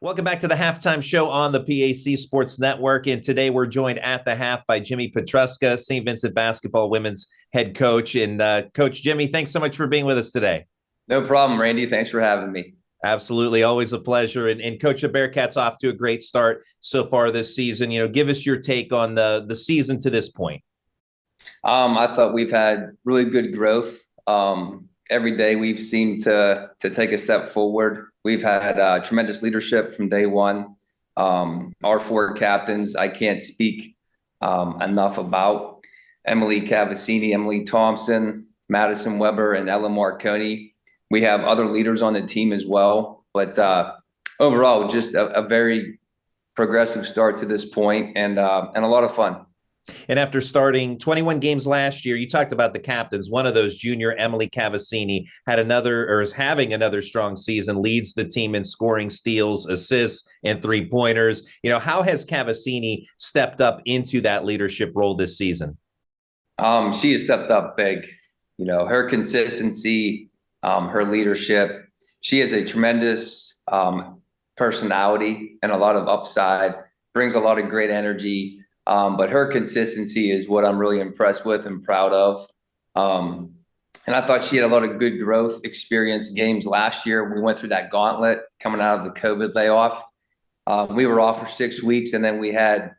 Welcome back to the halftime show on the PAC Sports Network. And today we're joined at the half by Jimmy Petruska, Saint Vincent basketball women's head coach. And Coach Jimmy, thanks so much for being with us today. No problem, Randy. Thanks for having me. Absolutely. Always a pleasure. And Coach, the Bearcats off to a great start so far this season. Give us your take on the season to this point. I thought we've had really good growth. Every day we've seemed to take a step forward. We've had tremendous leadership from day one. Our four captains, I can't speak enough about. Emily Cavassini, Emily Thompson, Madison Weber, and Ella Marconi. We have other leaders on the team as well. But overall, just a very progressive start to this point and a lot of fun. And after starting 21 games last year, you talked about the captains. One of those, junior Emily Cavassini, is having another strong season, leads the team in scoring, steals, assists, and three-pointers. How has Cavassini stepped up into that leadership role this season? She has stepped up big. Her consistency, her leadership. She has a tremendous personality and a lot of upside, brings a lot of great energy. But her consistency is what I'm really impressed with and proud of. And I thought she had a lot of good growth experience games last year. We went through that gauntlet coming out of the COVID layoff. We were off for 6 weeks, and then we had,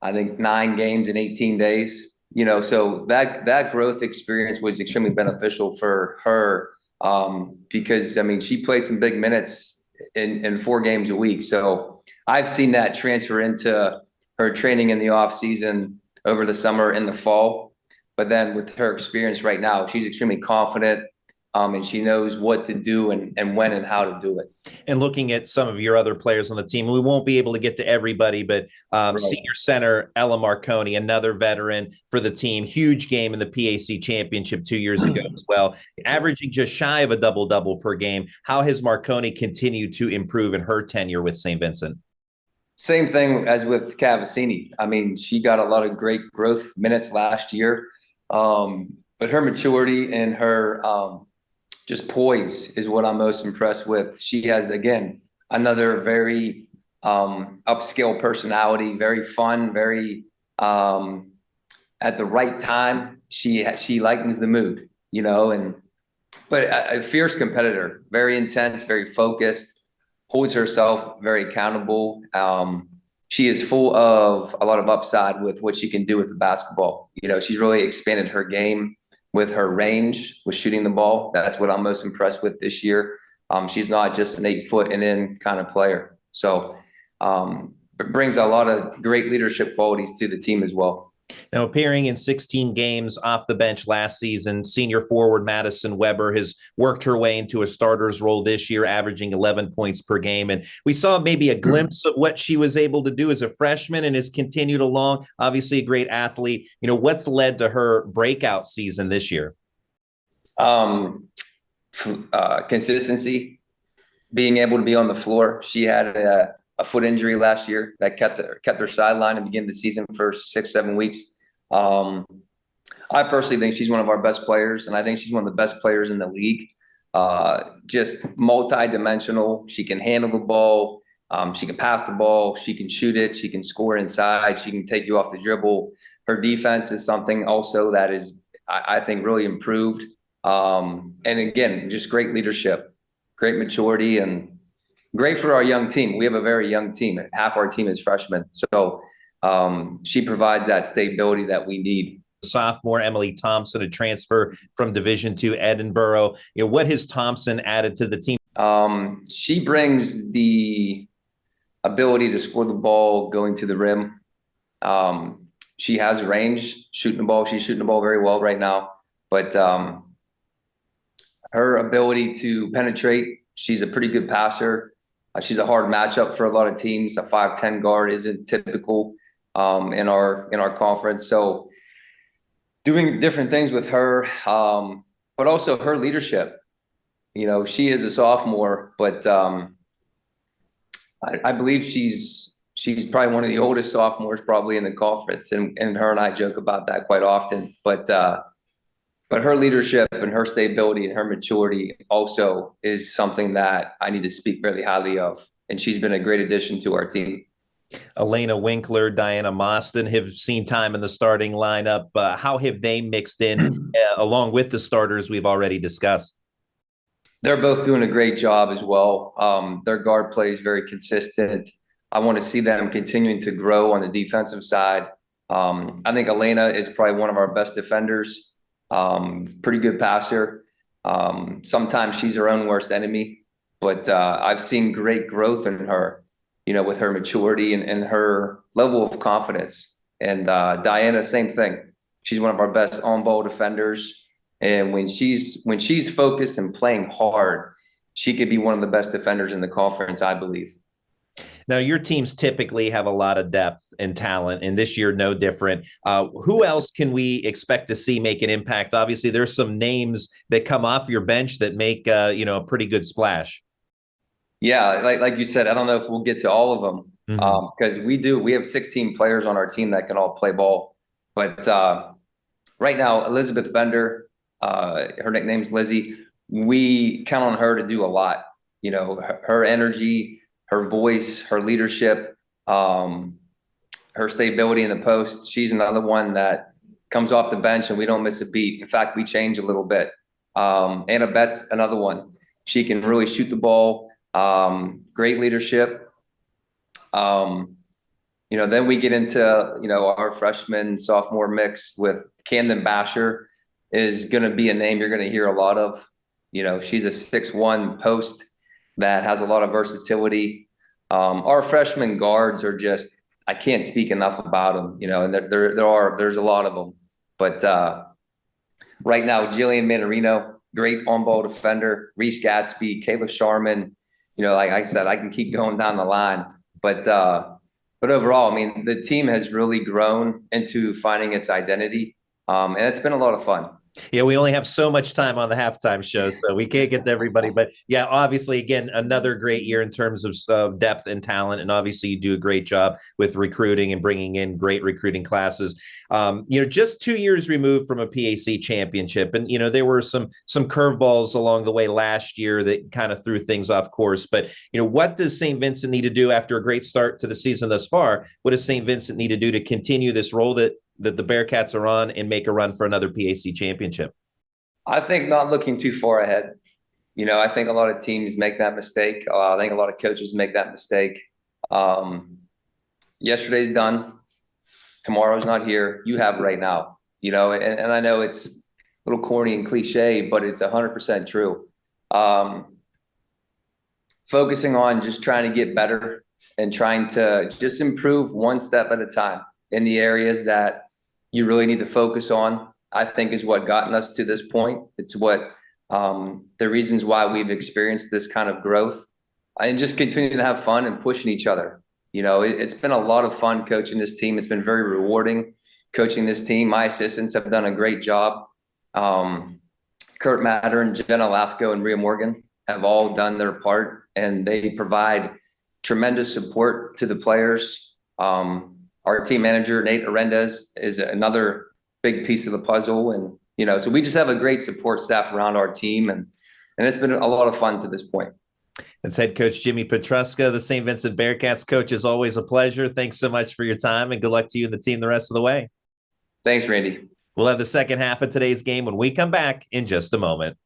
I think, 9 games in 18 days. So that growth experience was extremely beneficial for her because, she played some big minutes in 4 games a week. So I've seen that transfer into her training in the off season, over the summer, in the fall. But then with her experience right now, she's extremely confident and she knows what to do and when and how to do it. And looking at some of your other players on the team, we won't be able to get to everybody, but right. Senior center Ella Marconi, another veteran for the team, huge game in the PAC championship 2 years ago as well, averaging just shy of a double-double per game. How has Marconi continued to improve in her tenure with Saint Vincent? Same thing as with Cavassini. She got a lot of great growth minutes last year, but her maturity and her just poise is what I'm most impressed with. She has, again, another very upscale personality, very fun, very at the right time. She lightens the mood, but a fierce competitor, very intense, very focused. Holds herself very accountable. She is full of a lot of upside with what she can do with the basketball. She's really expanded her game with her range, with shooting the ball. That's what I'm most impressed with this year. She's not just an 8-foot and in kind of player. So it brings a lot of great leadership qualities to the team as well. Now, appearing in 16 games off the bench last season, senior forward Madison Weber has worked her way into a starter's role this year, averaging 11 points per game. And we saw maybe a glimpse of what she was able to do as a freshman and has continued along. Obviously, a great athlete. What's led to her breakout season this year? Consistency, being able to be on the floor. She had a foot injury last year that kept her sidelined and began the season for 6-7 weeks. I personally think she's one of our best players, and I think she's one of the best players in the league. Just multi-dimensional. She can handle the ball. She can pass the ball. She can shoot it. She can score inside. She can take you off the dribble. Her defense is something also that is, I think, really improved. And again, just great leadership, great maturity, and great for our young team. We have a very young team. Half our team is freshmen. So she provides that stability that we need. Sophomore Emily Thompson, a transfer from Division II Edinburgh. What has Thompson added to the team? She brings the ability to score the ball going to the rim. She has range, shooting the ball. She's shooting the ball very well right now. But her ability to penetrate, she's a pretty good passer. She's a hard matchup for a lot of teams. A 5'10" guard isn't typical in our conference. So doing different things with her, but also her leadership. She is a sophomore, but I believe she's probably one of the oldest sophomores probably in the conference, and her and I joke about that quite often. But her leadership and her stability and her maturity also is something that I need to speak really highly of. and she's been a great addition to our team. Elena Winkler, Diana Mostyn have seen time in the starting lineup. How have they mixed in along with the starters we've already discussed? They're both doing a great job as well. Their guard play is very consistent. I want to see them continuing to grow on the defensive side. I think Elena is probably one of our best defenders. Pretty good passer. Sometimes she's her own worst enemy, but I've seen great growth in her, with her maturity and her level of confidence. And Diana, same thing. She's one of our best on-ball defenders. And when she's focused and playing hard, she could be one of the best defenders in the conference, I believe. Now, your teams typically have a lot of depth and talent, and this year no different. Who else can we expect to see make an impact? Obviously, there's some names that come off your bench that make a pretty good splash. Yeah, like you said, I don't know if we'll get to all of them because we have 16 players on our team that can all play ball. But right now, Elizabeth Bender, her nickname's Lizzie. We count on her to do a lot. Her energy, her voice, her leadership, her stability in the post. She's another one that comes off the bench and we don't miss a beat. In fact, we change a little bit. Anna Betts, another one. She can really shoot the ball. Great leadership. Then we get into, our freshman, sophomore mix with Camden Basher is going to be a name you're going to hear a lot of. She's a 6'1" post that has a lot of versatility. Our freshman guards are just, I can't speak enough about them, and there's a lot of them. But right now, Jillian Manarino, great on-ball defender, Reese Gatsby, Kayla Sharman, like I said, I can keep going down the line. But overall, I mean, the team has really grown into finding its identity. And it's been a lot of fun. Yeah, we only have so much time on the halftime show, so we can't get to everybody. But yeah, obviously, again, another great year in terms of depth and talent. And obviously, you do a great job with recruiting and bringing in great recruiting classes. Just 2 years removed from a PAC championship, and there were some curveballs along the way last year that kind of threw things off course. But what does Saint Vincent need to do after a great start to the season thus far? What does Saint Vincent need to do to continue this role that the Bearcats are on and make a run for another PAC championship? I think not looking too far ahead. I think a lot of teams make that mistake. I think a lot of coaches make that mistake. Yesterday's done. Tomorrow's not here. You have right now, and I know it's a little corny and cliche, but it's 100% true. Focusing on just trying to get better and trying to just improve one step at a time in the areas that you really need to focus on, I think is what gotten us to this point. It's what the reasons why we've experienced this kind of growth and just continuing to have fun and pushing each other. It's been a lot of fun coaching this team. It's been very rewarding coaching this team. My assistants have done a great job. Kurt Matter and Jenna Lafko and Rhea Morgan have all done their part, and they provide tremendous support to the players. Our team manager, Nate Arendez, is another big piece of the puzzle. And, so we just have a great support staff around our team. And it's been a lot of fun to this point. That's head coach Jimmy Petruska, the St. Vincent Bearcats coach. Is always a pleasure. Thanks so much for your time, and good luck to you and the team the rest of the way. Thanks, Randy. We'll have the second half of today's game when we come back in just a moment.